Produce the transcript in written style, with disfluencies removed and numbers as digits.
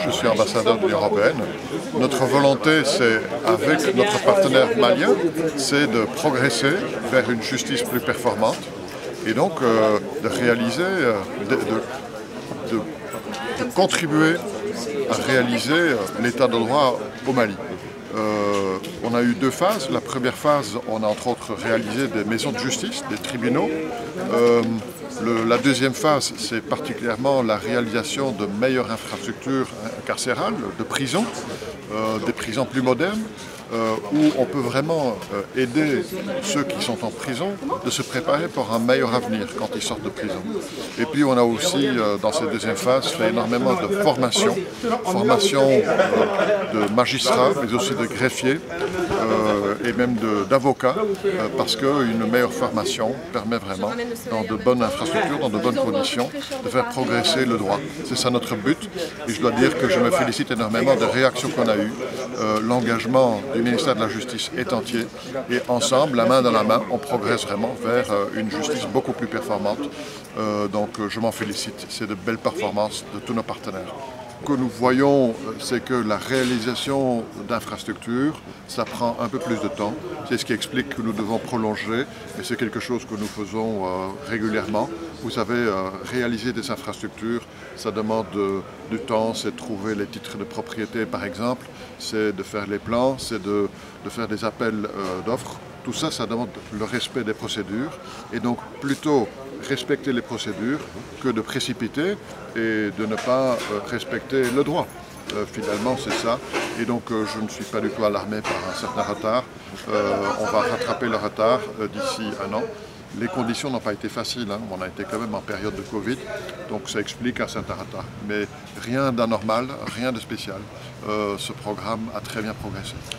Je suis ambassadeur de l'Union européenne. Notre volonté, c'est, avec notre partenaire malien, c'est de progresser vers une justice plus performante et donc de réaliser, de contribuer à réaliser l'état de droit au Mali. On a eu deux phases. La première phase, on a entre autres réalisé des maisons de justice, des tribunaux. La deuxième phase, c'est particulièrement la réalisation de meilleures infrastructures carcérales, de prisons, des prisons plus modernes, où on peut vraiment aider ceux qui sont en prison de se préparer pour un meilleur avenir quand ils sortent de prison. Et puis on a aussi, dans cette deuxième phase, fait énormément de formation de magistrats, mais aussi de greffiers et même d'avocats, parce qu'une meilleure formation permet vraiment, dans de bonnes infrastructures, dans de bonnes conditions, de faire progresser le droit. C'est ça notre but, et je dois dire que je me félicite énormément des réactions qu'on a eues, l'engagement du ministère de la Justice est entier, et ensemble, la main dans la main, on progresse vraiment vers une justice beaucoup plus performante. Donc je m'en félicite, c'est de belles performances de tous nos partenaires. Ce que nous voyons, c'est que la réalisation d'infrastructures, ça prend un peu plus de temps. C'est ce qui explique que nous devons prolonger, et c'est quelque chose que nous faisons régulièrement. Vous savez, réaliser des infrastructures, ça demande du temps, c'est de trouver les titres de propriété par exemple, c'est de faire les plans, c'est de faire des appels d'offres. Tout ça, ça demande le respect des procédures, et donc plutôt respecter les procédures que de précipiter et de ne pas respecter le droit. Finalement, c'est ça. Et donc, je ne suis pas du tout alarmé par un certain retard. On va rattraper le retard d'ici un an. Les conditions n'ont pas été faciles, hein. On a été quand même en période de Covid, donc ça explique un certain retard. Mais rien d'anormal, rien de spécial. Ce programme a très bien progressé.